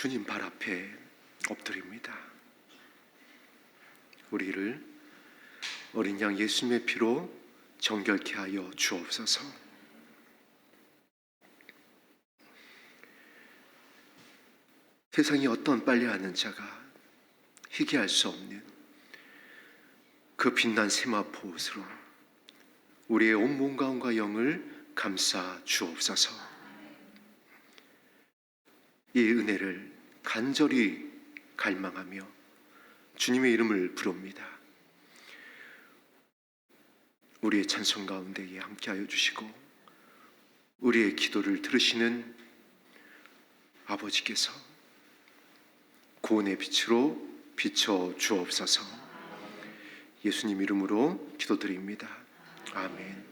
주님 발 앞에 엎드립니다. 우리를 어린 양 예수님의 피로 정결케 하여 주옵소서. 세상이 어떤 빨래하는 자가 희귀할 수 없는 그 빛난 세마포 옷으로 우리의 온 몸과 온과 영을 감싸 주옵소서. 이 은혜를 간절히 갈망하며 주님의 이름을 부릅니다. 우리의 찬송 가운데에 함께하여 주시고 우리의 기도를 들으시는 아버지께서 구원의 빛으로 비춰 주옵소서. 예수님 이름으로 기도드립니다. 아멘.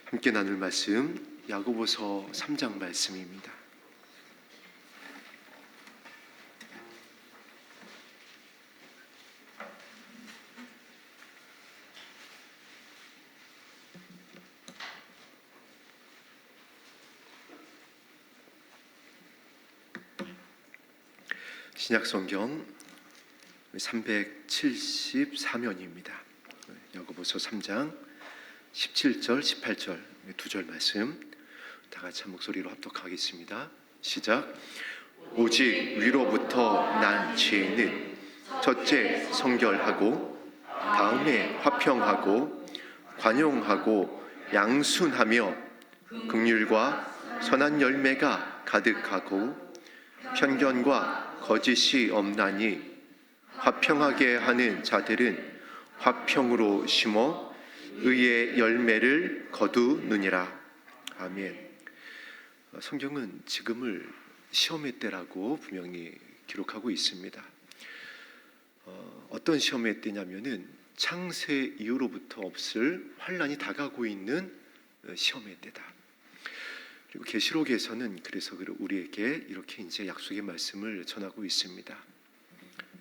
함께 나눌 말씀 야고보서 3장 말씀입니다. 신약성경 374면입니다. 야고보서 3장 17절, 18절 두 절 말씀 다 같이 한 목소리로 합독하겠습니다. 시작. 오직 위로부터 난 지혜는 첫째 성결하고 다음에 화평하고 관용하고 양순하며 긍휼과 선한 열매가 가득하고 편견과 거짓이 없나니 화평하게 하는 자들은 화평으로 심어 의의 열매를 거두느니라. 아멘. 성경은 지금을 시험의 때라고 분명히 기록하고 있습니다. 어떤 시험의 때냐면은 창세 이후로부터 없을 환란이 다가오고 있는 시험의 때다. 그리고 계시록에서는 그래서 우리에게 이렇게 이제 약속의 말씀을 전하고 있습니다.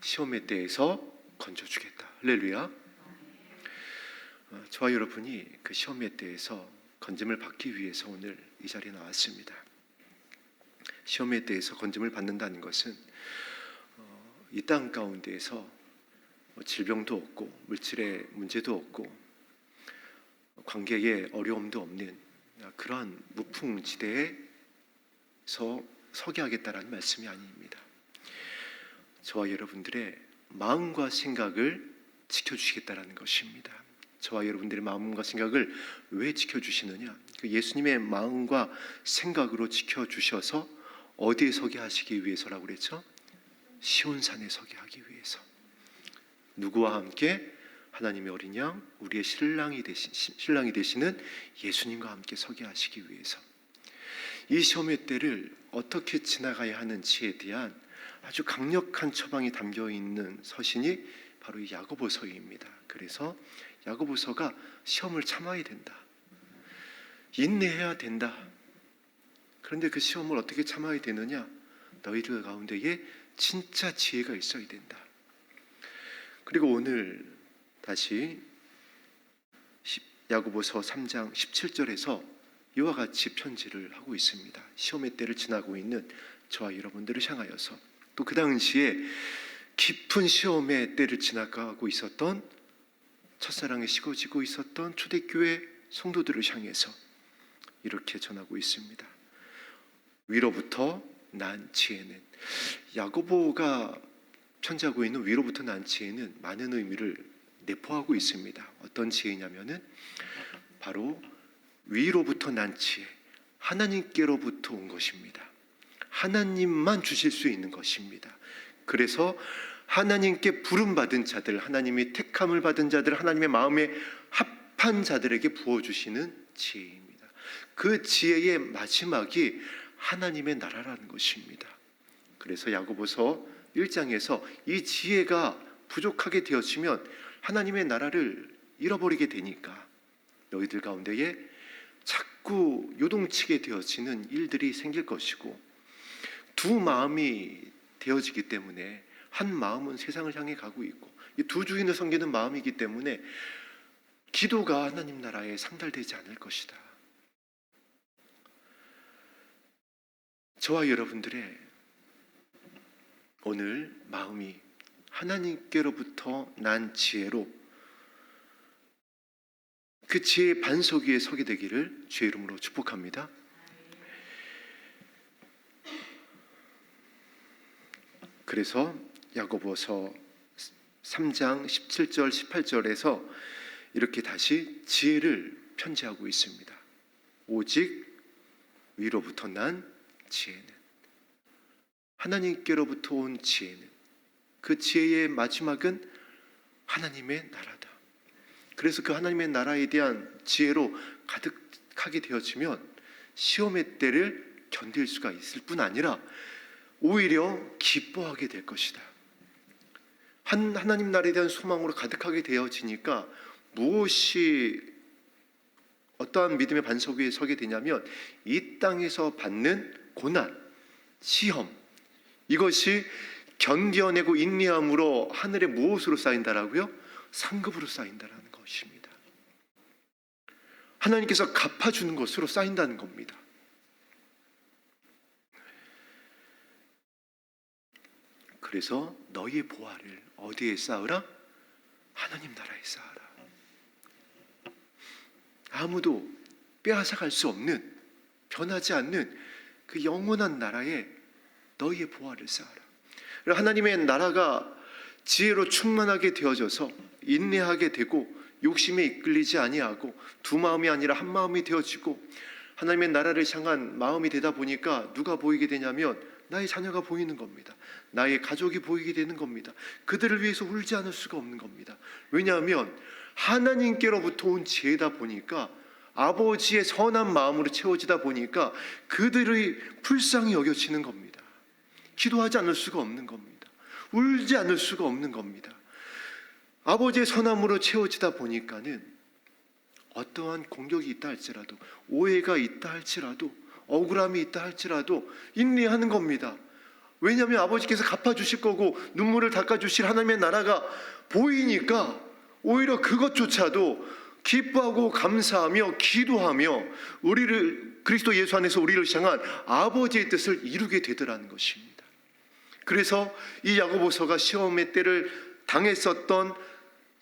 시험의 때에서 건져주겠다. 할렐루야. 저와 여러분이 그 시험의 때에서 건짐을 받기 위해서 오늘 이 자리에 나왔습니다. 시험의 때에서 건짐을 받는다는 것은 이 땅 가운데에서 질병도 없고 물질의 문제도 없고 관계에 어려움도 없는 그러한 무풍지대에서 서게 하겠다라는 말씀이 아닙니다. 저와 여러분들의 마음과 생각을 지켜주시겠다라는 것입니다. 저와 여러분들의 마음과 생각을 왜 지켜주시느냐? 그 예수님의 마음과 생각으로 지켜주셔서 어디에 서게 하시기 위해서라고 그랬죠? 시온산에 서게 하기 위해서. 누구와 함께? 하나님의 어린 양, 우리의 신랑이 되시는 예수님과 함께 서게 하시기 위해서. 이 시험의 때를 어떻게 지나가야 하는지에 대한 아주 강력한 처방이 담겨 있는 서신이 바로 이 야고보서입니다. 그래서 야고보서가 시험을 참아야 된다, 인내해야 된다. 그런데 그 시험을 어떻게 참아야 되느냐? 너희들 가운데에 진짜 지혜가 있어야 된다. 그리고 오늘 다시 야고보서 3장 17절에서 이와 같이 편지를 하고 있습니다. 시험의 때를 지나고 있는 저와 여러분들을 향하여서, 또 그 당시에 깊은 시험의 때를 지나가고 있었던 첫사랑에 식어지고 있었던 초대교회 성도들을 향해서 이렇게 전하고 있습니다. 위로부터 난 지혜는, 야고보가 편지하고 있는 위로부터 난 지혜는 많은 의미를 내포하고 있습니다. 어떤 지혜냐면은 바로 위로부터 난 지혜, 하나님께로부터 온 것입니다. 하나님만 주실 수 있는 것입니다. 그래서 하나님께 부름받은 자들, 하나님이 택함을 받은 자들, 하나님의 마음에 합한 자들에게 부어주시는 지혜입니다. 그 지혜의 마지막이 하나님의 나라라는 것입니다. 그래서 야고보서 1장에서 이 지혜가 부족하게 되어지면 하나님의 나라를 잃어버리게 되니까 너희들 가운데에 자꾸 요동치게 되어지는 일들이 생길 것이고, 두 마음이 되어지기 때문에 한 마음은 세상을 향해 가고 있고 이 두 주인을 섬기는 마음이기 때문에 기도가 하나님 나라에 상달되지 않을 것이다. 저와 여러분들의 오늘 마음이 하나님께로부터 난 지혜로 그 지혜의 반석 위에 서게 되기를 주의 이름으로 축복합니다. 그래서 야고보서 3장 17절 18절에서 이렇게 다시 지혜를 편지하고 있습니다. 오직 위로부터 난 지혜는, 하나님께로부터 온 지혜는, 그 지혜의 마지막은 하나님의 나라다. 그래서 그 하나님의 나라에 대한 지혜로 가득하게 되어지면 시험의 때를 견딜 수가 있을 뿐 아니라 오히려 기뻐하게 될 것이다. 하나님 나라에 대한 소망으로 가득하게 되어지니까 무엇이 어떠한 믿음의 반석 위에 서게 되냐면 이 땅에서 받는 고난, 시험, 이것이 견뎌내고 인내함으로 하늘에 무엇으로 쌓인다라고요? 상급으로 쌓인다라는 것입니다. 하나님께서 갚아주는 것으로 쌓인다는 겁니다. 그래서 너희의 보화를 어디에 쌓으라? 하나님 나라에 쌓으라. 아무도 빼앗아갈 수 없는, 변하지 않는 그 영원한 나라에 너희의 보화를 쌓아라. 하나님의 나라가 지혜로 충만하게 되어져서 인내하게 되고 욕심에 이끌리지 아니하고 두 마음이 아니라 한 마음이 되어지고 하나님의 나라를 향한 마음이 되다 보니까 누가 보이게 되냐면 나의 자녀가 보이는 겁니다. 나의 가족이 보이게 되는 겁니다. 그들을 위해서 울지 않을 수가 없는 겁니다. 왜냐하면 하나님께로부터 온 지혜다 보니까, 아버지의 선한 마음으로 채워지다 보니까 그들의 불쌍히 여겨지는 겁니다. 기도하지 않을 수가 없는 겁니다. 울지 않을 수가 없는 겁니다. 아버지의 선함으로 채워지다 보니까는 어떠한 공격이 있다 할지라도, 오해가 있다 할지라도, 억울함이 있다 할지라도 인내하는 겁니다. 왜냐하면 아버지께서 갚아주실 거고 눈물을 닦아주실 하나님의 나라가 보이니까 오히려 그것조차도 기뻐하고 감사하며 기도하며 우리를, 그리스도 예수 안에서 우리를 향한 아버지의 뜻을 이루게 되더라는 것입니다. 그래서 이 야고보서가 시험의 때를 당했었던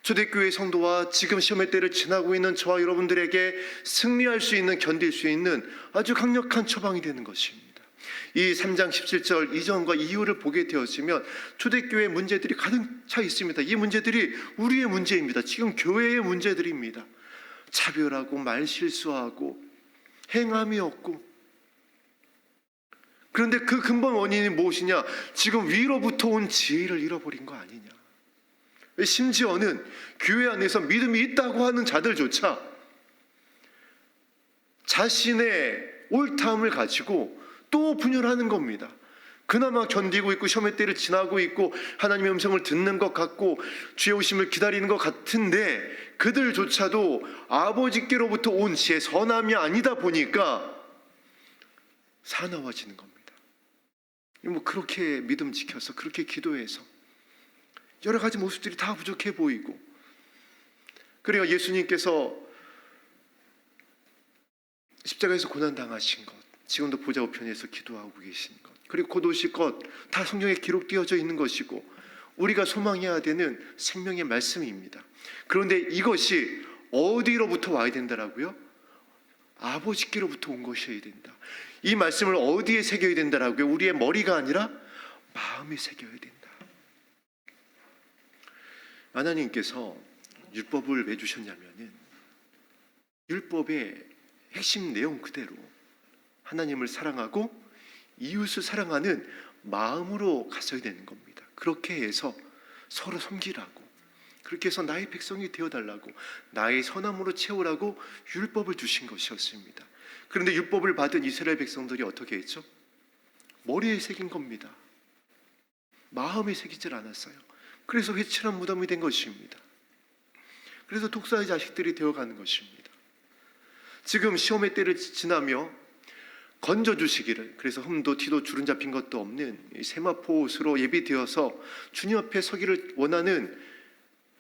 초대교회 성도와 지금 시험의 때를 지나고 있는 저와 여러분들에게 승리할 수 있는, 견딜 수 있는 아주 강력한 처방이 되는 것입니다. 이 3장 17절 이전과 이후를 보게 되었으면 초대교회 문제들이 가득 차 있습니다. 이 문제들이 우리의 문제입니다. 지금 교회의 문제들입니다. 차별하고 말실수하고 행함이 없고. 그런데 그 근본 원인이 무엇이냐? 지금 위로부터 온 지혜를 잃어버린 거 아니냐. 심지어는 교회 안에서 믿음이 있다고 하는 자들조차 자신의 옳다함을 가지고 또 분열하는 겁니다. 그나마 견디고 있고 시험의 때를 지나고 있고 하나님의 음성을 듣는 것 같고 주의 오심을 기다리는 것 같은데 그들조차도 아버지께로부터 온 지혜, 선함이 아니다 보니까 사나워지는 겁니다. 그렇게 믿음 지켜서 그렇게 기도해서 여러 가지 모습들이 다 부족해 보이고, 그래요. 예수님께서 십자가에서 고난당하신 것, 지금도 보좌 우편에서 기도하고 계신 것, 그리고 곧 오실 것 다 성경에 기록되어져 있는 것이고 우리가 소망해야 되는 생명의 말씀입니다. 그런데 이것이 어디로부터 와야 된다라고요? 아버지께로부터 온 것이어야 된다. 이 말씀을 어디에 새겨야 된다라고요? 우리의 머리가 아니라 마음에 새겨야 된다. 하나님께서 율법을 왜 주셨냐면은 율법의 핵심 내용 그대로 하나님을 사랑하고 이웃을 사랑하는 마음으로 갔어야 되는 겁니다. 그렇게 해서 서로 섬기라고, 그렇게 해서 나의 백성이 되어달라고, 나의 선함으로 채우라고 율법을 주신 것이었습니다. 그런데 율법을 받은 이스라엘 백성들이 어떻게 했죠? 머리에 새긴 겁니다. 마음에 새기질 않았어요. 그래서 회칠한 무덤이 된 것입니다. 그래서 독사의 자식들이 되어가는 것입니다. 지금 시험의 때를 지나며 건져주시기를, 그래서 흠도 티도 주름 잡힌 것도 없는 세마포 옷으로 예비되어서 주님 앞에 서기를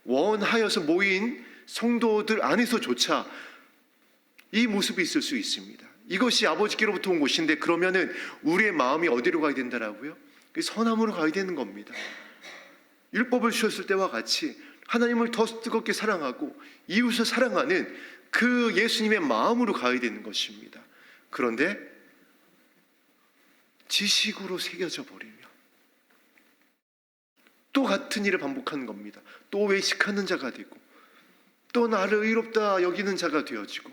원하여서 모인 성도들 안에서조차 이 모습이 있을 수 있습니다. 이것이 아버지께로부터 온 것인데 그러면은 우리의 마음이 어디로 가야 된다라고요? 이 선함으로 가야 되는 겁니다. 율법을 주셨을 때와 같이 하나님을 더 뜨겁게 사랑하고 이웃을 사랑하는 그 예수님의 마음으로 가야 되는 것입니다. 그런데 지식으로 새겨져 버리면 또 같은 일을 반복하는 겁니다. 또 외식하는 자가 되고 또 나를 의롭다 여기는 자가 되어지고,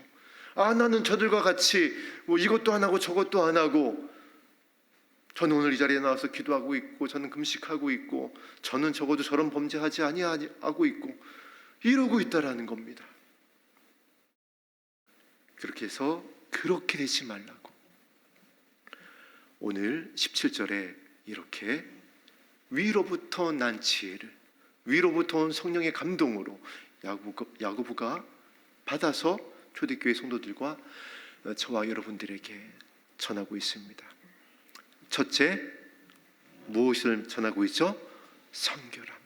나는 저들과 같이 뭐 이것도 안 하고 저것도 안 하고, 저는 오늘 이 자리에 나와서 기도하고 있고, 저는 금식하고 있고, 저는 적어도 저런 범죄하지 아니하고 있고, 이러고 있다라는 겁니다. 그렇게 해서 그렇게 되지 말라고 오늘 17절에 이렇게 위로부터 난 지혜를, 위로부터 온 성령의 감동으로 야고보가 받아서 초대교회 성도들과 저와 여러분들에게 전하고 있습니다. 첫째, 무엇을 전하고 있죠? 성결하며.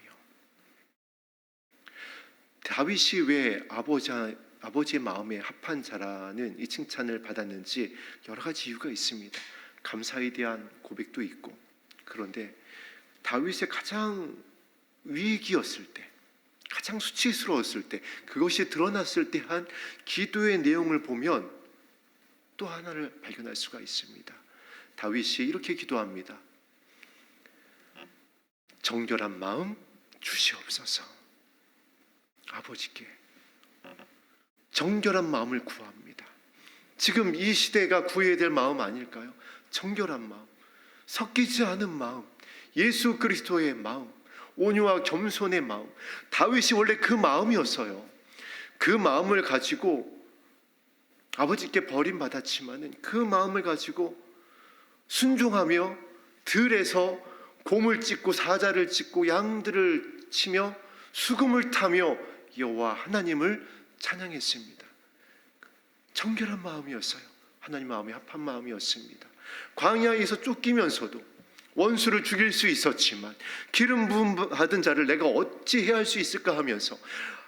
다윗이 왜 아버지의 마음에 합한 자라는 이 칭찬을 받았는지 여러 가지 이유가 있습니다. 감사에 대한 고백도 있고, 그런데 다윗의 가장 위기였을 때, 가장 수치스러웠을 때, 그것이 드러났을 때 한 기도의 내용을 보면 또 하나를 발견할 수가 있습니다. 다윗이 이렇게 기도합니다. 정결한 마음 주시옵소서. 아버지께 정결한 마음을 구합니다. 지금 이 시대가 구해야 될 마음 아닐까요? 정결한 마음, 섞이지 않은 마음, 예수 그리스도의 마음, 온유와 겸손의 마음. 다윗이 원래 그 마음이었어요. 그 마음을 가지고 아버지께 버림받았지만은 그 마음을 가지고 순종하며 들에서 곰을 찢고 사자를 찢고 양들을 치며 수금을 타며 여호와 하나님을 찬양했습니다. 정결한 마음이었어요. 하나님 마음에 합한 마음이었습니다. 광야에서 쫓기면서도 원수를 죽일 수 있었지만 기름 부음 받은 자를 내가 어찌 해야 할 수 있을까 하면서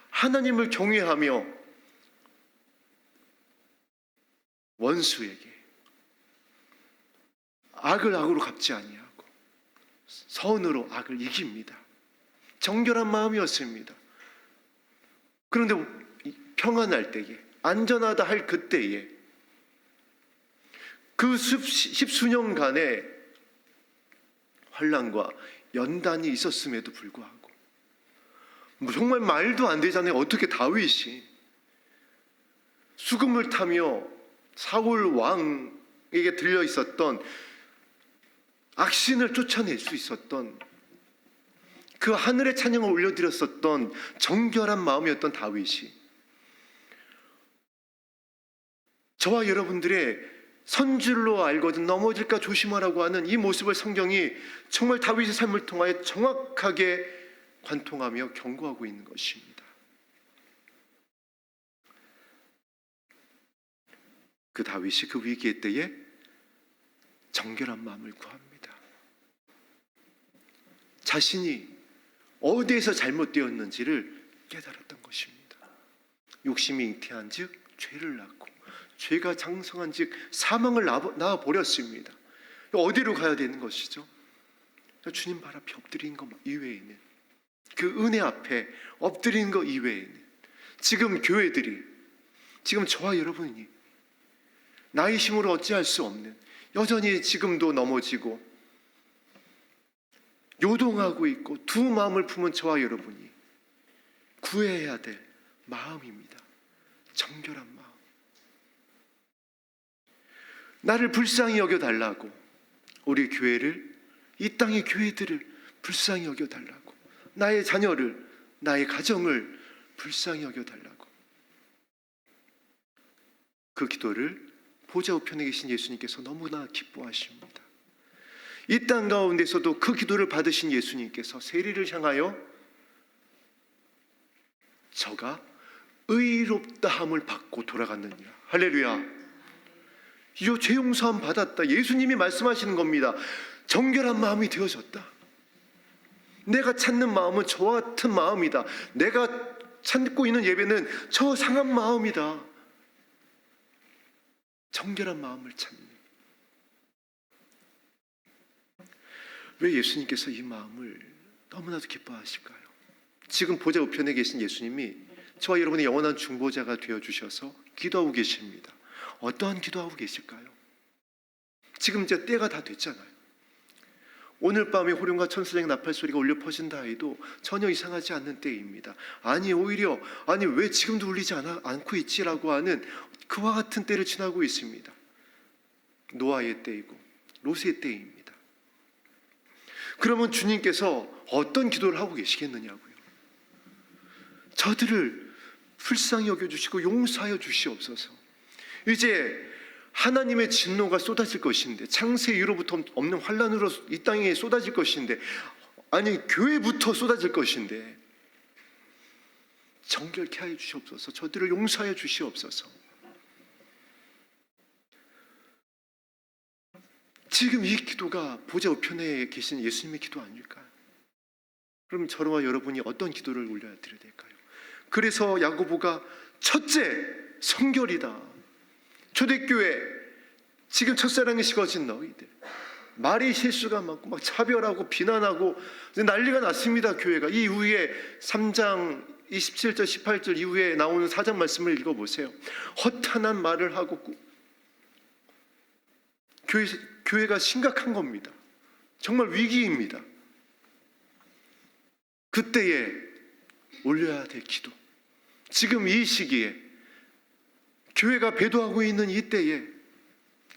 하나님을 경외하며 원수에게 악을 악으로 갚지 아니하고 선으로 악을 이깁니다. 정결한 마음이었습니다. 그런데 평안할 때에, 안전하다 할 그때에, 그 십수년간의 환난과 연단이 있었음에도 불구하고 정말 말도 안 되잖아요. 어떻게 다윗이 수금을 타며 사울 왕에게 들려 있었던 악신을 쫓아낼 수 있었던, 그 하늘의 찬양을 올려드렸었던 정결한 마음이었던 다윗이 저와 여러분들의 선줄로 알거든 넘어질까 조심하라고 하는 이 모습을 성경이 정말 다윗의 삶을 통하여 정확하게 관통하며 경고하고 있는 것입니다. 그 다윗이 그 위기의 때에 정결한 마음을 구합니다. 자신이 어디에서 잘못되었는지를 깨달았던 것입니다. 욕심이 잉태한 즉 죄를 낳고, 죄가 장성한 즉 사망을 낳아버렸습니다. 어디로 가야 되는 것이죠? 주님 발 앞에 엎드리는 것 이외에는, 그 은혜 앞에 엎드리는 것 이외에는, 지금 교회들이, 지금 저와 여러분이 나의 힘으로 어찌할 수 없는, 여전히 지금도 넘어지고 요동하고 있고 두 마음을 품은 저와 여러분이 구해야 될 마음입니다. 정결한 마음. 나를 불쌍히 여겨달라고, 우리 교회를, 이 땅의 교회들을 불쌍히 여겨달라고, 나의 자녀를, 나의 가정을 불쌍히 여겨달라고, 그 기도를 보좌 우편에 계신 예수님께서 너무나 기뻐하십니다. 이 땅 가운데서도 그 기도를 받으신 예수님께서 세리를 향하여 저가 의롭다함을 받고 돌아갔느니라. 할렐루야. 이 죄 용서함 받았다. 예수님이 말씀하시는 겁니다. 정결한 마음이 되어졌다. 내가 찾는 마음은 저와 같은 마음이다. 내가 찾고 있는 예배는 저 상한 마음이다. 정결한 마음을 찾는. 왜 예수님께서 이 마음을 너무나도 기뻐하실까요? 지금 보좌 우편에 계신 예수님이 저와 여러분의 영원한 중보자가 되어주셔서 기도하고 계십니다. 어떠한 기도하고 계실까요? 지금 이제 때가 다 됐잖아요. 오늘 밤에 호령과 천사장 나팔 소리가 울려 퍼진다 해도 전혀 이상하지 않는 때입니다. 아니 오히려 왜 지금도 울리지 않고 있지라고 하는 그와 같은 때를 지나고 있습니다. 노아의 때이고 롯의 때입니다. 그러면 주님께서 어떤 기도를 하고 계시겠느냐고요. 저들을 불쌍히 여겨주시고 용서하여 주시옵소서. 이제 하나님의 진노가 쏟아질 것인데, 창세 이후로부터 없는 환난으로 이 땅에 쏟아질 것인데, 아니 교회부터 쏟아질 것인데 정결케 하여 주시옵소서. 저들을 용서하여 주시옵소서. 지금 이 기도가 보좌 우편에 계신 예수님의 기도 아닐까요? 그럼 저와 여러분이 어떤 기도를 올려야 드려야 될까요? 그래서 야고보가 첫째, 성결이다. 초대교회, 지금 첫사랑이 식어진 너희들, 말이 실수가 많고 막 차별하고 비난하고 난리가 났습니다. 교회가 이 이후에 3장 27절 18절 이후에 나오는 4장 말씀을 읽어보세요. 허탄한 말을 하고 교회가 심각한 겁니다. 정말 위기입니다. 그때에 올려야 될 기도, 지금 이 시기에 교회가 배도하고 있는 이때에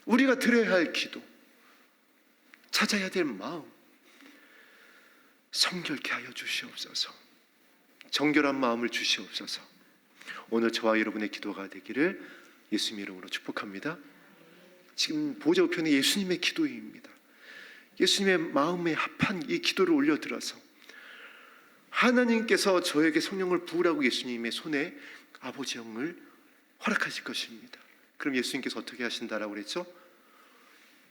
우리가 드려야 할 기도, 찾아야 될 마음, 성결케 하여 주시옵소서. 정결한 마음을 주시옵소서. 오늘 저와 여러분의 기도가 되기를 예수님 이름으로 축복합니다. 지금 보좌 우편에 예수님의 기도입니다. 예수님의 마음에 합한 이 기도를 올려드려서 하나님께서 저에게 성령을 부으라고 예수님의 손에 아버지 영을 허락하실 것입니다. 그럼 예수님께서 어떻게 하신다라고 그랬죠?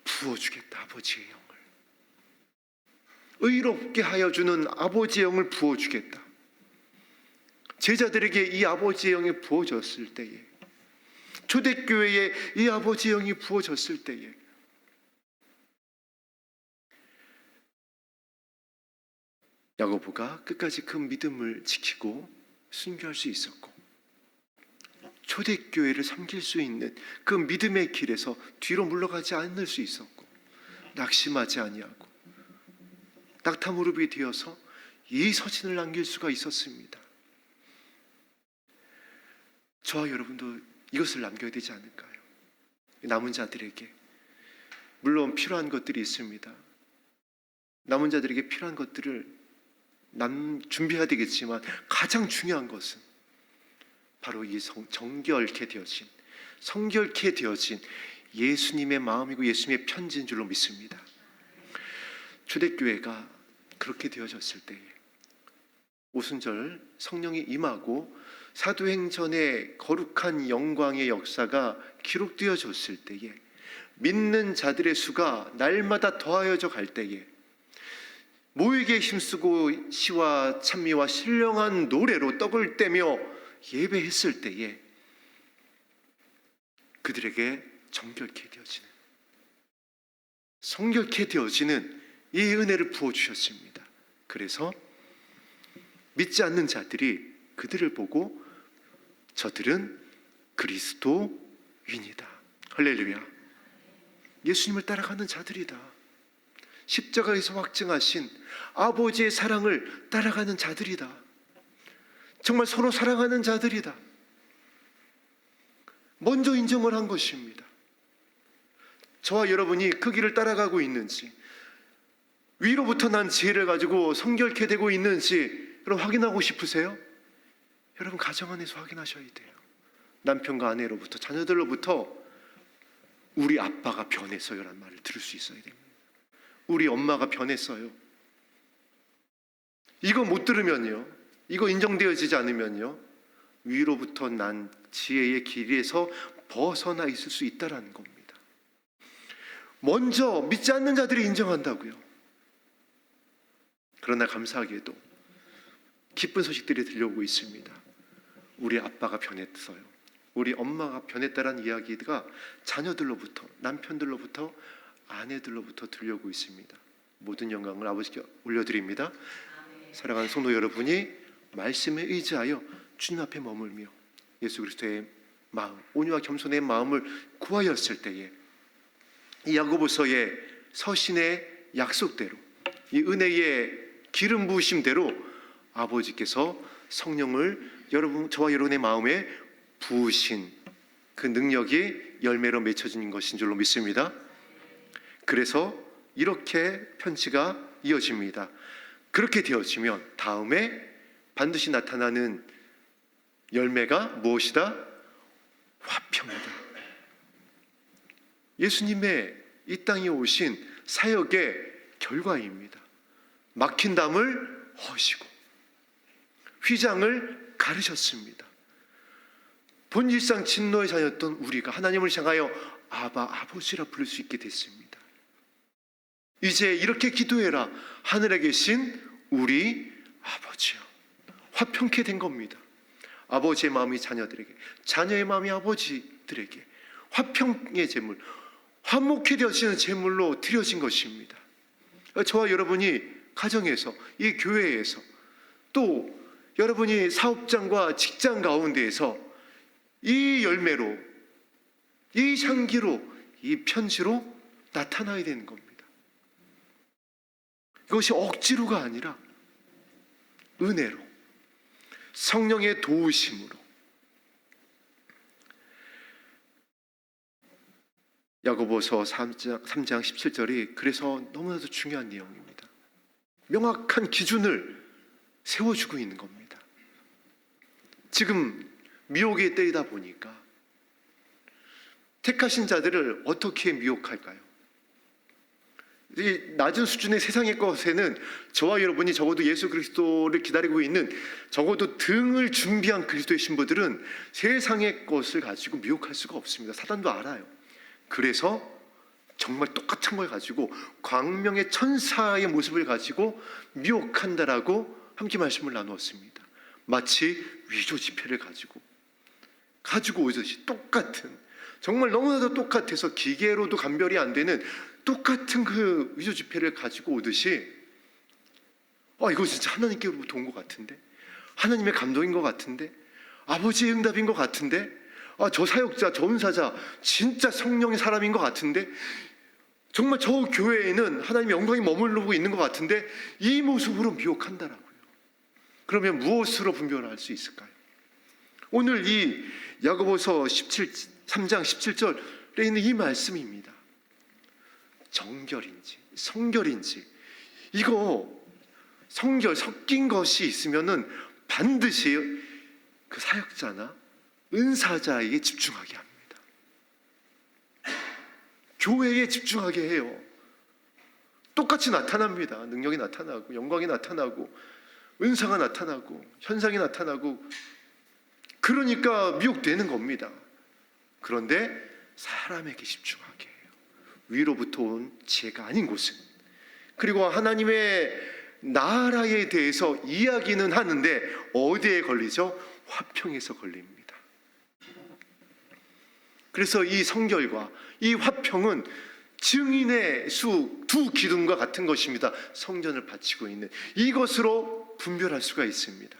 부어주겠다. 아버지의 영을, 의롭게 하여 주는 아버지의 영을 부어주겠다. 제자들에게 이 아버지의 영이 부어졌을 때에, 초대교회에 이 아버지의 영이 부어졌을 때에 야고보가 끝까지 그 믿음을 지키고 순교할 수 있었고, 초대교회를 섬길 수 있는 그 믿음의 길에서 뒤로 물러가지 않을 수 있었고, 낙심하지 아니하고 낙타무릎이 되어서 이 서신을 남길 수가 있었습니다. 저와 여러분도 이것을 남겨야 되지 않을까요? 남은 자들에게 물론 필요한 것들이 있습니다. 남은 자들에게 필요한 것들을 준비해야 되겠지만 가장 중요한 것은 바로 이 정결케 되어진, 성결케 되어진 예수님의 마음이고 예수님의 편지인 줄로 믿습니다. 초대교회가 그렇게 되어졌을 때에 오순절 성령이 임하고 사도행전의 거룩한 영광의 역사가 기록되어졌을 때에 믿는 자들의 수가 날마다 더하여져 갈 때에 모이게 힘쓰고 시와 찬미와 신령한 노래로 떡을 떼며 예배했을 때에 그들에게 정결케 되어지는, 성결케 되어지는 이 은혜를 부어주셨습니다. 그래서 믿지 않는 자들이 그들을 보고 저들은 그리스도인이다, 할렐루야, 예수님을 따라가는 자들이다, 십자가에서 확증하신 아버지의 사랑을 따라가는 자들이다, 정말 서로 사랑하는 자들이다, 먼저 인정을 한 것입니다. 저와 여러분이 그 길을 따라가고 있는지, 위로부터 난 지혜를 가지고 성결케 되고 있는지 여러분 확인하고 싶으세요? 여러분 가정 안에서 확인하셔야 돼요. 남편과 아내로부터, 자녀들로부터 우리 아빠가 변했어요라는 말을 들을 수 있어야 됩니다. 우리 엄마가 변했어요. 이거 못 들으면요, 이거 인정되어지지 않으면요, 위로부터 난 지혜의 길에서 벗어나 있을 수 있다는 겁니다. 먼저 믿지 않는 자들이 인정한다고요. 그러나 감사하게도 기쁜 소식들이 들려오고 있습니다. 우리 아빠가 변했어요, 우리 엄마가 변했다라는 이야기가 자녀들로부터, 남편들로부터, 아내들로부터 들려오고 있습니다. 모든 영광을 아버지께 올려드립니다. 사랑하는 성도 여러분이 말씀에 의지하여 주님 앞에 머물며 예수 그리스도의 마음, 온유와 겸손의 마음을 구하였을 때에 이 야고보서의 서신의 약속대로, 이 은혜의 기름 부으심대로 아버지께서 성령을 저와 여러분의 마음에 부으신 그 능력이 열매로 맺혀진 것인 줄로 믿습니다. 그래서 이렇게 편지가 이어집니다. 그렇게 되어지면 다음에 반드시 나타나는 열매가 무엇이다? 화평이다. 예수님의 이 땅에 오신 사역의 결과입니다. 막힌 담을 허시고 휘장을 가르셨습니다. 본질상 진노의 자였던 우리가 하나님을 향하여 아바, 아버지라 부를 수 있게 됐습니다. 이제 이렇게 기도해라. 하늘에 계신 우리 아버지여. 화평케 된 겁니다. 아버지의 마음이 자녀들에게, 자녀의 마음이 아버지들에게 화평의 제물, 화목히 되어지는 제물로 드려진 것입니다. 저와 여러분이 가정에서, 이 교회에서, 또 여러분이 사업장과 직장 가운데에서 이 열매로, 이 향기로, 이 편지로 나타나야 되는 겁니다. 이것이 억지로가 아니라 은혜로, 성령의 도우심으로. 야고보서 3장 17절이 그래서 너무나도 중요한 내용입니다. 명확한 기준을 세워주고 있는 겁니다. 지금 미혹의 때이다 보니까 택하신 자들을 어떻게 미혹할까요? 이 낮은 수준의 세상의 것에는 저와 여러분이 적어도 예수 그리스도를 기다리고 있는 적어도 등을 준비한 그리스도의 신부들은 세상의 것을 가지고 미혹할 수가 없습니다. 사단도 알아요. 그래서 정말 똑같은 걸 가지고 광명의 천사의 모습을 가지고 미혹한다라고 함께 말씀을 나누었습니다. 마치 위조 지폐를 가지고 오듯이 똑같은, 정말 너무나도 똑같아서 기계로도 감별이 안 되는 똑같은 그 위조 지폐를 가지고 오듯이 이거 진짜 하나님께로부터 온 것 같은데, 하나님의 감동인 것 같은데, 아버지의 응답인 것 같은데, 저 사역자, 저 은사자 진짜 성령의 사람인 것 같은데, 정말 저 교회에는 하나님의 영광이 머무르고 있는 것 같은데, 이 모습으로 미혹한다라고요. 그러면 무엇으로 분별할 수 있을까요? 오늘 이 야고보서 3장 17절에 있는 이 말씀입니다. 정결인지 성결인지, 이거 성결 섞인 것이 있으면은 반드시 그 사역자나 은사자에게 집중하게 합니다. 교회에 집중하게 해요. 똑같이 나타납니다. 능력이 나타나고 영광이 나타나고 은사가 나타나고 현상이 나타나고, 그러니까 미혹되는 겁니다. 그런데 사람에게 집중하게 해요. 위로부터 온 지혜가 아닌 곳은, 그리고 하나님의 나라에 대해서 이야기는 하는데 어디에 걸리죠? 화평에서 걸립니다. 그래서 이 성결과 이 화평은 증인의 수 두 기둥과 같은 것입니다. 성전을 바치고 있는 이것으로 분별할 수가 있습니다.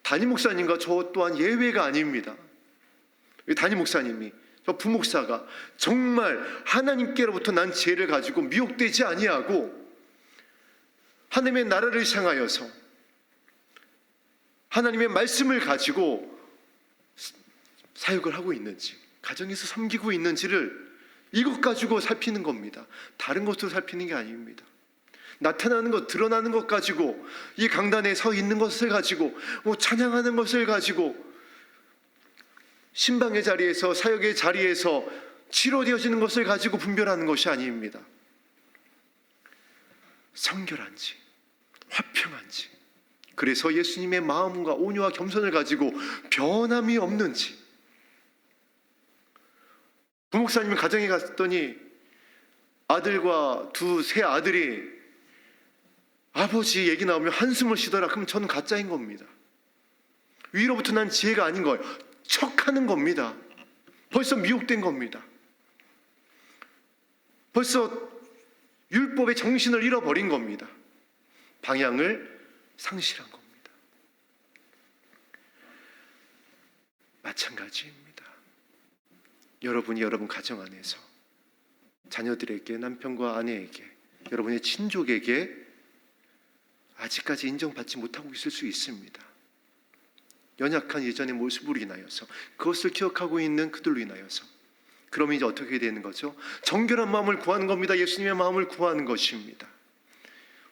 담임 목사님과 저 또한 예외가 아닙니다. 담임 목사님이, 저 부목사가 정말 하나님께로부터 난 지혜를 가지고 미혹되지 아니하고 하나님의 나라를 향하여서 하나님의 말씀을 가지고 사역을 하고 있는지, 가정에서 섬기고 있는지를 이것 가지고 살피는 겁니다. 다른 것으로 살피는 게 아닙니다. 나타나는 것, 드러나는 것 가지고, 이 강단에 서 있는 것을 가지고, 찬양하는 것을 가지고, 신방의 자리에서, 사역의 자리에서 치료되어지는 것을 가지고 분별하는 것이 아닙니다. 성결한지 화평한지, 그래서 예수님의 마음과 온유와 겸손을 가지고 변함이 없는지. 부목사님 가정에 갔더니 아들과 세 아들이 아버지 얘기 나오면 한숨을 쉬더라. 그럼 저는 가짜인 겁니다. 위로부터 난 지혜가 아닌 거예요. 척하는 겁니다. 벌써 미혹된 겁니다. 벌써 율법의 정신을 잃어버린 겁니다. 방향을 상실한 겁니다. 마찬가지입니다. 여러분이 여러분 가정 안에서 자녀들에게, 남편과 아내에게, 여러분의 친족에게 아직까지 인정받지 못하고 있을 수 있습니다. 연약한 예전의 모습으로 인하여서, 그것을 기억하고 있는 그들로 인하여서. 그러면 이제 어떻게 되는 거죠? 정결한 마음을 구하는 겁니다. 예수님의 마음을 구하는 것입니다.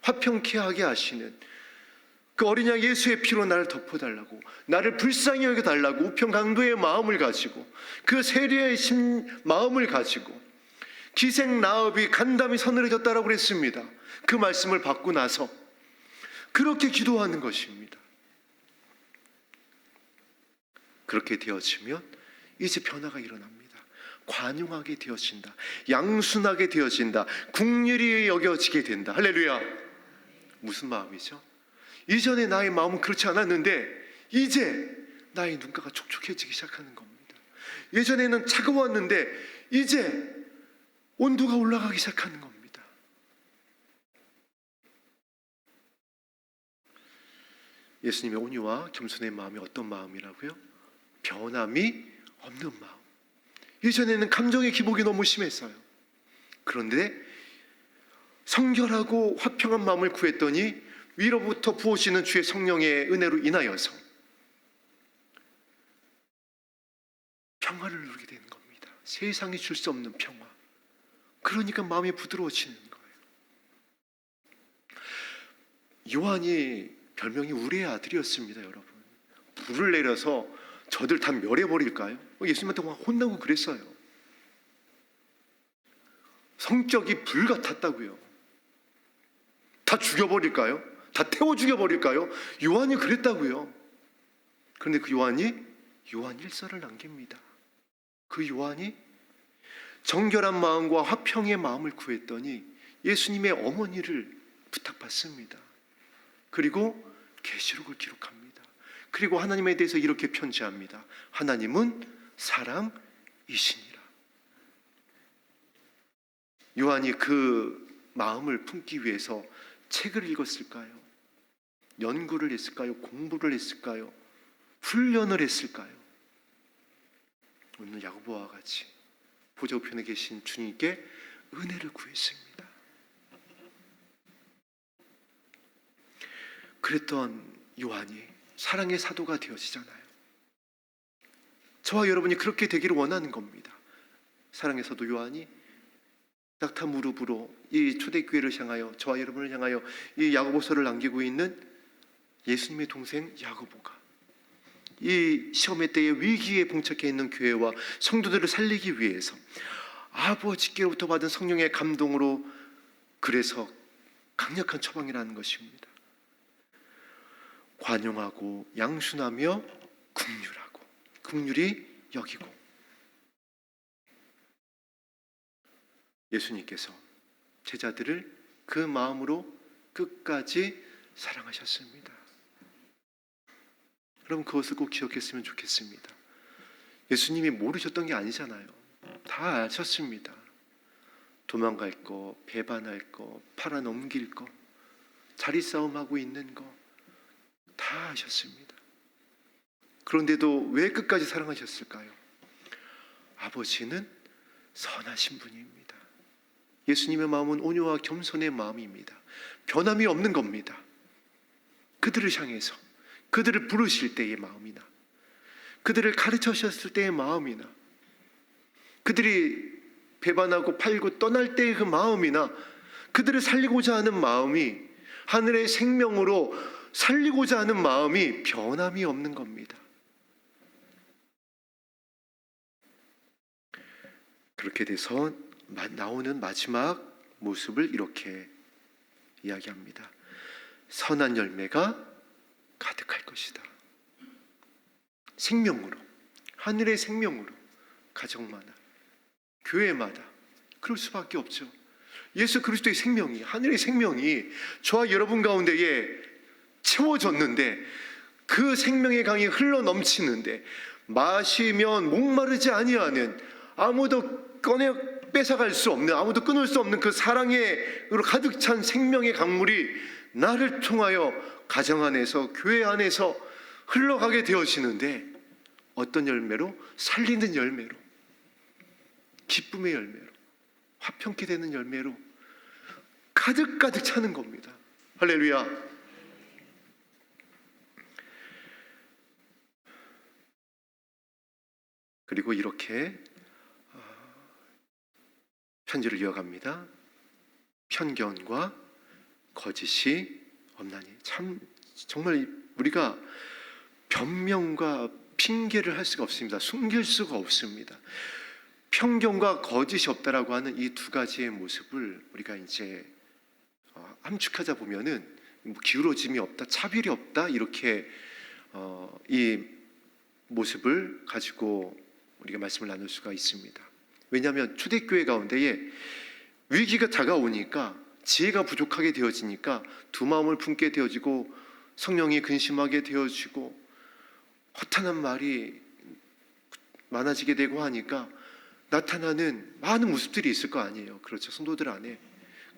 화평케 하게 하시는 그 어린 양 예수의 피로 나를 덮어달라고, 나를 불쌍히 여겨달라고 우편 강도의 마음을 가지고, 그 세리의 마음을 가지고 기생 라합이 간담이 서늘해졌다라고 그랬습니다. 그 말씀을 받고 나서 그렇게 기도하는 것입니다. 그렇게 되어지면 이제 변화가 일어납니다. 관용하게 되어진다. 양순하게 되어진다. 긍휼히 여겨지게 된다. 할렐루야. 무슨 마음이죠? 이전에 나의 마음은 그렇지 않았는데 이제 나의 눈가가 촉촉해지기 시작하는 겁니다. 예전에는 차가웠는데 이제 온도가 올라가기 시작하는 겁니다. 예수님의 온유와 겸손의 마음이 어떤 마음이라고요? 변함이 없는 마음. 예전에는 감정의 기복이 너무 심했어요. 그런데 성결하고 화평한 마음을 구했더니 위로부터 부어지는 주의 성령의 은혜로 인하여서 평화를 누리게 되는 겁니다. 세상이 줄 수 없는 평화. 그러니까 마음이 부드러워지는 거예요. 요한이 별명이 우리의 아들이었습니다, 여러분. 불을 내려서 저들 다 멸해버릴까요? 예수님한테 혼나고 그랬어요. 성격이 불 같았다고요. 다 죽여버릴까요? 다 태워 죽여버릴까요? 요한이 그랬다고요. 그런데 그 요한이 요한 1서를 남깁니다. 그 요한이 정결한 마음과 화평의 마음을 구했더니 예수님의 어머니를 부탁받습니다. 그리고 계시록을 기록합니다. 그리고 하나님에 대해서 이렇게 편지합니다. 하나님은 사랑이시니라. 요한이 그 마음을 품기 위해서 책을 읽었을까요? 연구를 했을까요? 공부를 했을까요? 훈련을 했을까요? 오늘 야고보와 같이 보좌 우편에 계신 주님께 은혜를 구했습니다. 그랬던 요한이 사랑의 사도가 되어지잖아요. 저와 여러분이 그렇게 되기를 원하는 겁니다. 사랑의 사도 요한이 낙타 무릎으로 이 초대교회를 향하여, 저와 여러분을 향하여 이 야고보서를 남기고 있는 예수님의 동생 야고보가 이 시험의 때에 위기에 봉착해 있는 교회와 성도들을 살리기 위해서 아버지께로부터 받은 성령의 감동으로, 그래서 강력한 처방이라는 것입니다. 관용하고 양순하며 긍휼하고, 긍휼히 여기고. 예수님께서 제자들을 그 마음으로 끝까지 사랑하셨습니다. 여러분, 그것을 꼭 기억했으면 좋겠습니다. 예수님이 모르셨던 게 아니잖아요. 다 아셨습니다. 도망갈 거, 배반할 거, 팔아넘길 거, 자리싸움하고 있는 거 다 아셨습니다. 그런데도 왜 끝까지 사랑하셨을까요? 아버지는 선하신 분입니다. 예수님의 마음은 온유와 겸손의 마음입니다. 변함이 없는 겁니다. 그들을 향해서, 그들을 부르실 때의 마음이나, 그들을 가르치셨을 때의 마음이나, 그들이 배반하고 팔고 떠날 때의 그 마음이나, 그들을 살리고자 하는 마음이, 하늘의 생명으로 살리고자 하는 마음이 변함이 없는 겁니다. 그렇게 돼서 나오는 마지막 모습을 이렇게 이야기합니다. 선한 열매가 가득할 것이다. 생명으로, 하늘의 생명으로, 가정마다, 교회마다 그럴 수밖에 없죠. 예수 그리스도의 생명이, 하늘의 생명이 저와 여러분 가운데에 채워졌는데, 그 생명의 강이 흘러넘치는데, 마시면 목마르지 아니하는, 아무도 뺏어갈 수 없는, 아무도 끊을 수 없는 그 사랑으로 가득 찬 생명의 강물이 나를 통하여 가정 안에서, 교회 안에서 흘러가게 되어지는데, 어떤 열매로? 살리는 열매로, 기쁨의 열매로, 화평케 되는 열매로 가득가득 차는 겁니다. 할렐루야. 그리고 이렇게 편지를 이어갑니다. 편견과 거짓이 없나니. 참 정말 우리가 변명과 핑계를 할 수가 없습니다. 숨길 수가 없습니다. 편견과 거짓이 없다라고 하는 이 두 가지의 모습을 우리가 이제 함축하자 보면은 뭐 기울어짐이 없다, 차별이 없다, 이렇게 이 모습을 가지고 우리가 말씀을 나눌 수가 있습니다. 왜냐하면 초대교회 가운데에 위기가 다가오니까, 지혜가 부족하게 되어지니까 두 마음을 품게 되어지고 성령이 근심하게 되어지고 허탄한 말이 많아지게 되고 하니까 나타나는 많은 모습들이 있을 거 아니에요. 그렇죠, 성도들 안에.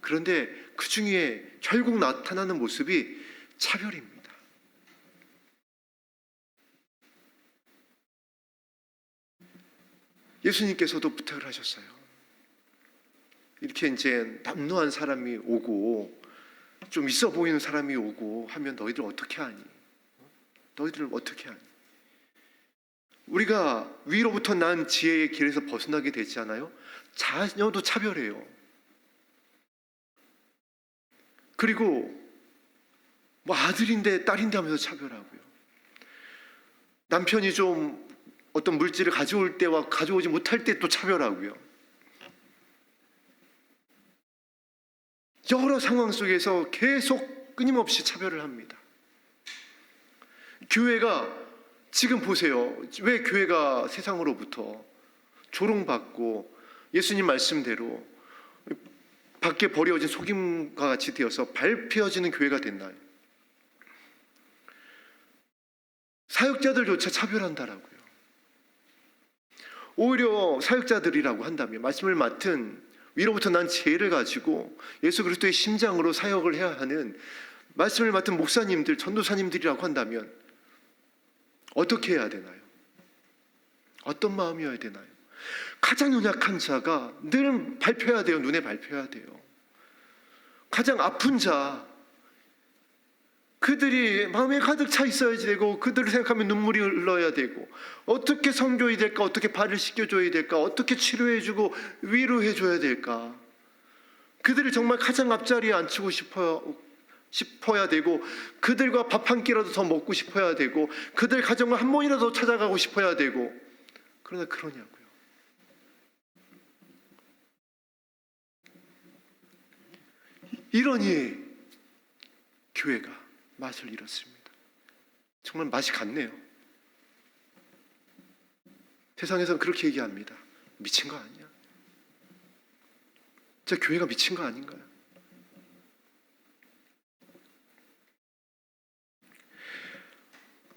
그런데 그 중에 결국 나타나는 모습이 차별입니다. 예수님께서도 부탁을 하셨어요. 이렇게 이제 남루한 사람이 오고 좀 있어 보이는 사람이 오고 하면 너희들 어떻게 하니? 너희들 어떻게 하니? 우리가 위로부터 난 지혜의 길에서 벗어나게 되지 않아요? 자녀도 차별해요. 그리고 뭐 아들인데 딸인데 하면서 차별하고요. 남편이 좀 어떤 물질을 가져올 때와 가져오지 못할 때 또 차별하고요. 여러 상황 속에서 계속 끊임없이 차별을 합니다. 교회가 지금 보세요. 왜 교회가 세상으로부터 조롱받고 예수님 말씀대로 밖에 버려진 속임과 같이 되어서 밟혀지는 교회가 됐나요? 사역자들조차 차별한다라고요. 오히려 사역자들이라고 한다면, 말씀을 맡은 위로부터 난 지혜를 가지고 예수 그리스도의 심장으로 사역을 해야 하는 말씀을 맡은 목사님들, 전도사님들이라고 한다면 어떻게 해야 되나요? 어떤 마음이어야 되나요? 가장 연약한 자가 늘 밟혀야 돼요. 눈에 밟혀야 돼요. 가장 아픈 자, 그들이 마음에 가득 차 있어야 되고, 그들을 생각하면 눈물이 흘러야 되고, 어떻게 선교해야 될까, 어떻게 발을 씻겨줘야 될까, 어떻게 치료해주고 위로해줘야 될까, 그들을 정말 가장 앞자리에 앉히고 싶어야 되고, 그들과 밥 한 끼라도 더 먹고 싶어야 되고, 그들 가정을 한 번이라도 찾아가고 싶어야 되고, 그러나 그러냐고요. 이러니 교회가 맛을 잃었습니다. 정말 맛이 갔네요. 세상에서는 그렇게 얘기합니다. 미친 거 아니야? 진짜 교회가 미친 거 아닌가요?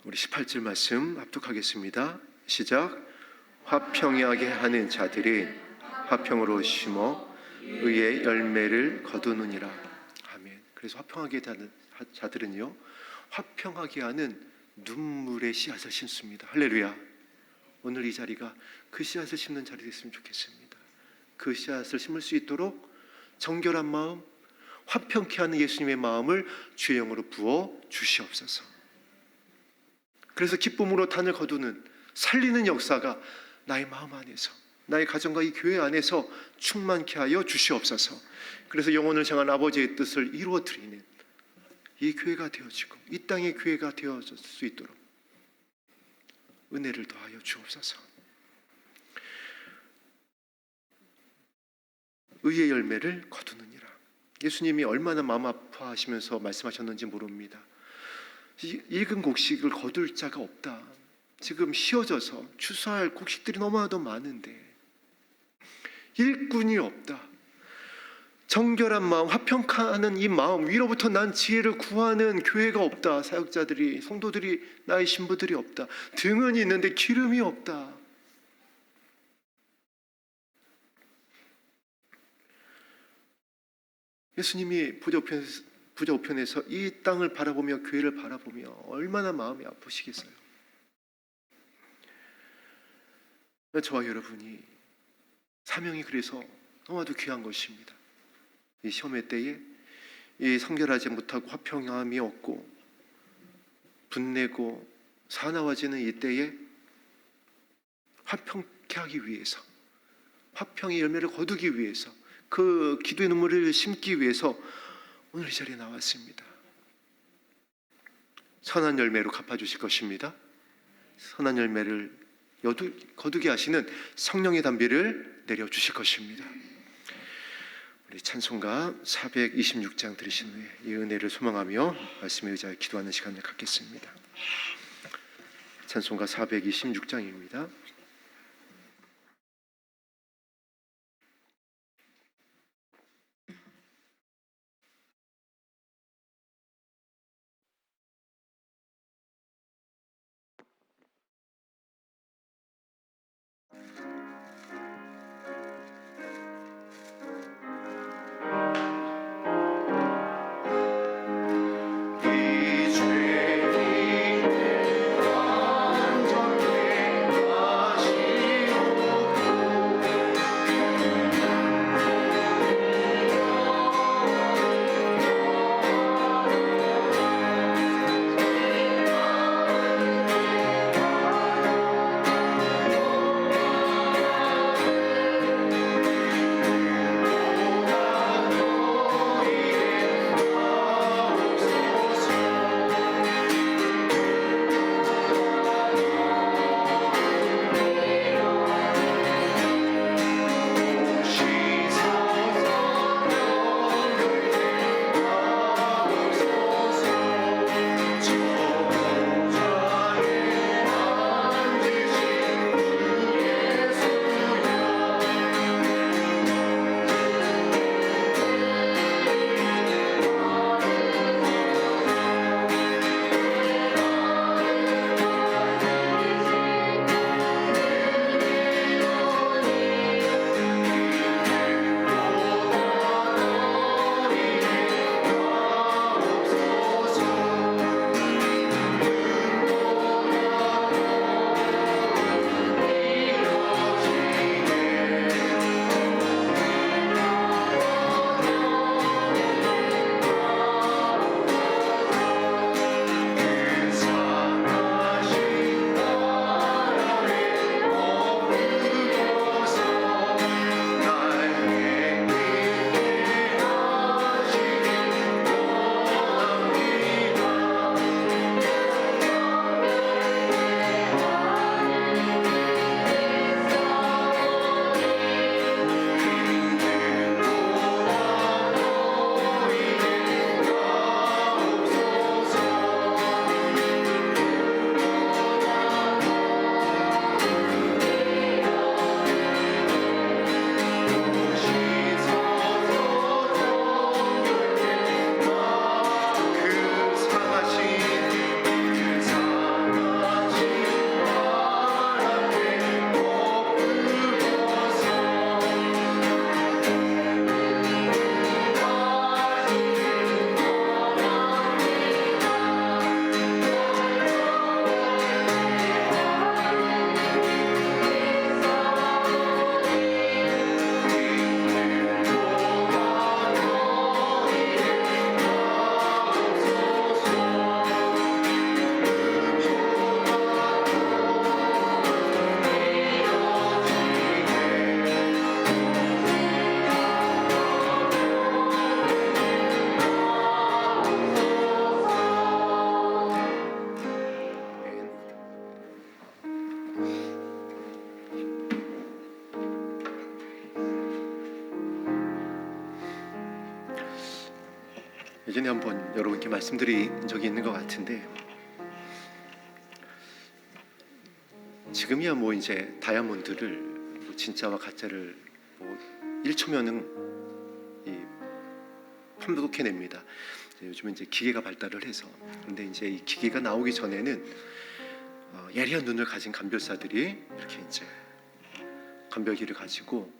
우리 18절 말씀 합독하겠습니다. 시작. 화평하게 하는 자들이 화평으로 심어 의의 열매를 거두느니라. 아멘. 그래서 화평하게 하는 자들은요, 화평하게 하는 눈물의 씨앗을 심습니다. 할렐루야. 오늘 이 자리가 그 씨앗을 심는 자리 됐으면 좋겠습니다. 그 씨앗을 심을 수 있도록 정결한 마음, 화평케 하는 예수님의 마음을 주의 영으로 부어 주시옵소서. 그래서 기쁨으로 단을 거두는, 살리는 역사가 나의 마음 안에서, 나의 가정과 이 교회 안에서 충만케 하여 주시옵소서. 그래서 영혼을 향한 아버지의 뜻을 이루어드리는 이 교회가 되어지고 이 땅의 교회가 되어질 수 있도록 은혜를 더하여 주옵소서. 의의 열매를 거두느니라. 예수님이 얼마나 마음 아파하시면서 말씀하셨는지 모릅니다. 익은 곡식을 거둘 자가 없다. 지금 씌어져서 추수할 곡식들이 너무나도 많은데 일꾼이 없다. 정결한 마음, 화평하는 이 마음, 위로부터 난 지혜를 구하는 교회가 없다. 사역자들이, 성도들이, 나의 신부들이 없다. 등은 있는데 기름이 없다. 예수님이 부자 우편에서 이 땅을 바라보며 교회를 바라보며 얼마나 마음이 아프시겠어요. 저와 여러분이 사명이 그래서 너무나도 귀한 것입니다. 이 시험의 때에 이 성결하지 못하고 화평함이 없고 분내고 사나워지는 이 때에 화평케 하기 위해서, 화평의 열매를 거두기 위해서, 그 기도의 눈물을 심기 위해서 오늘 이 자리에 나왔습니다. 선한 열매로 갚아주실 것입니다. 선한 열매를 거두게 하시는 성령의 담비를 내려주실 것입니다. 우리 찬송가 426장 들으신 후에 이 은혜를 소망하며 말씀의 의자에 기도하는 시간을 갖겠습니다. 찬송가 426장입니다. 예전에 한번 여러분께 말씀드린 적이 있는 것 같은데, 지금이야 뭐 이제 다이아몬드를 뭐 진짜와 가짜를 뭐 1초면은 판독해냅니다. 요즘은 이제 기계가 발달을 해서. 근데 이제 이 기계가 나오기 전에는 예리한 눈을 가진 감별사들이 이렇게 이제 감별기를 가지고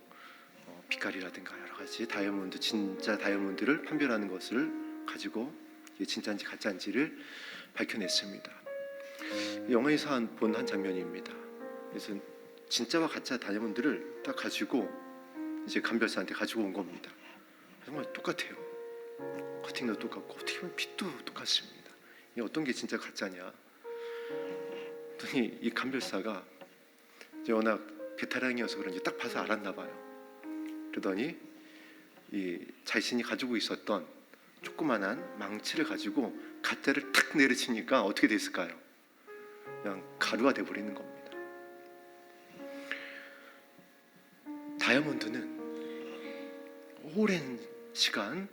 빛깔이라든가 여러 가지 다이아몬드, 진짜 다이아몬드를 판별하는 것을 가지고 이게 진짜인지 가짜인지를 밝혀냈습니다. 영화에서 본 한 장면입니다. 그래서 진짜와 가짜 다이아몬드를 딱 가지고 이제 감별사한테 가지고 온 겁니다. 정말 똑같아요. 커팅도 똑같고 어떻게 보면 빛도 똑같습니다. 이 어떤 게 진짜 가짜냐? 그랬더니 이 감별사가 이제 워낙 베테랑이어서 그런지 딱 봐서 알았나 봐요. 그러더니 이 자신이 가지고 있었던 조그만한 망치를 가지고 가짜를 탁 내리치니까 어떻게 됐을까요? 그냥 가루가 돼버리는 겁니다. 다이아몬드는 오랜 시간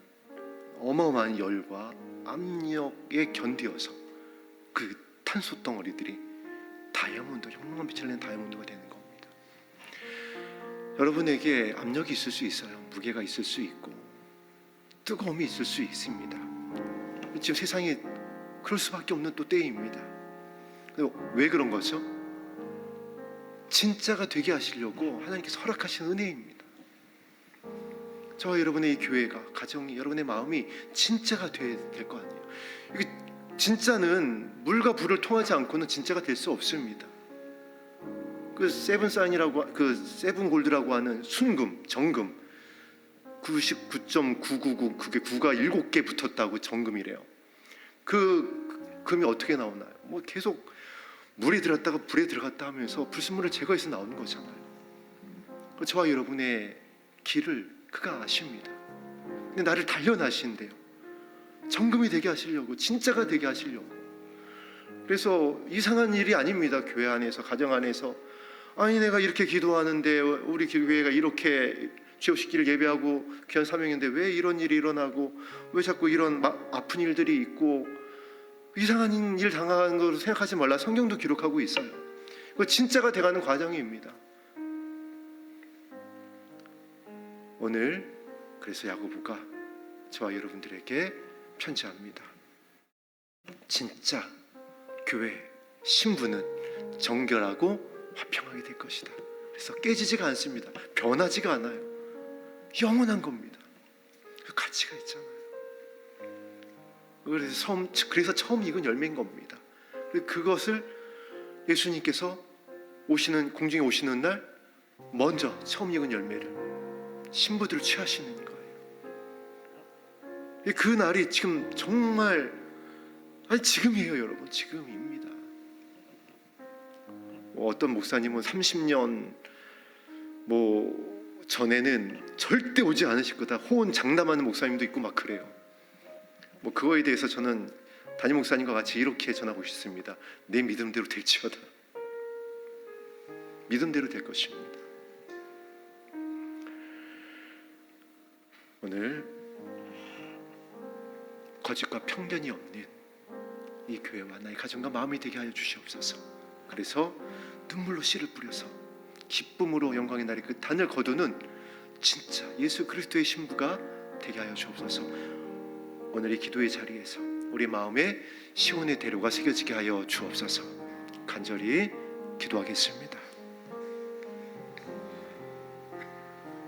어마어마한 열과 압력에 견디어서 그 탄소 덩어리들이 다이아몬드, 영롱한 빛을 내는 다이아몬드가 되는 겁니다. 여러분에게 압력이 있을 수 있어요. 무게가 있을 수 있고 뜨거움이 있을 수 있습니다. 지금 세상에 그럴 수밖에 없는 또 때입니다. 왜 그런 거죠? 진짜가 되게 하시려고 하나님께서 허락하신 은혜입니다. 저와 여러분의 이 교회가, 가정이, 여러분의 마음이 진짜가 돼야 될 거 아니에요. 이게 진짜는 물과 불을 통하지 않고는 진짜가 될 수 없습니다. 그 세븐사인이라고, 그 세븐골드라고 하는 순금, 정금 99.999, 그게 9가 7개 붙었다고 정금이래요. 그 금이 어떻게 나오나요? 뭐 계속 물이 들었다가 불에 들어갔다 하면서 불순물을 제거해서 나오는 거잖아요. 저와 여러분의 길을 그가 아십니다. 근데 나를 단련하신대요. 정금이 되게 하시려고, 진짜가 되게 하시려고. 그래서 이상한 일이 아닙니다. 교회 안에서, 가정 안에서 아니 내가 이렇게 기도하는데 우리 교회가 이렇게 주옵식기를 예배하고 귀한 사명인데 왜 이런 일이 일어나고 왜 자꾸 이런 아픈 일들이 있고 이상한 일 당하는 것으로 생각하지 말라. 성경도 기록하고 있어요. 그거 진짜가 돼가는 과정입니다. 오늘 그래서 야고보가 저와 여러분들에게 편지합니다. 진짜 교회 신부는 정결하고 화평하게 될 것이다. 그래서 깨지지가 않습니다. 변하지가 않아요. 영원한 겁니다. 그 가치가 있잖아요. 그래서 처음 익은 열매인 겁니다. 그것을 예수님께서 공중에 오시는 날 먼저 처음 익은 열매를 신부들을 취하시는 거예요. 그 날이 지금 정말 지금이에요, 여러분. 지금입니다. 어떤 목사님은 30년 전에는 절대 오지 않으실 거다 호언 장담하는 목사님도 있고 막 그래요. 그거에 대해서 저는 담임 목사님과 같이 이렇게 전하고 싶습니다. 내 믿음대로 될지어다. 믿음대로 될 것입니다. 오늘 거짓과 편견이 없는 이 교회와 나의 가정과 마음이 되게 하여 주시옵소서. 그래서 눈물로 씨를 뿌려서 기쁨으로 영광의 날에 그 단을 거두는 진짜 예수 그리스도의 신부가 되게 하여 주옵소서. 오늘 이 기도의 자리에서 우리 마음에 시온의 대로가 새겨지게 하여 주옵소서. 간절히 기도하겠습니다.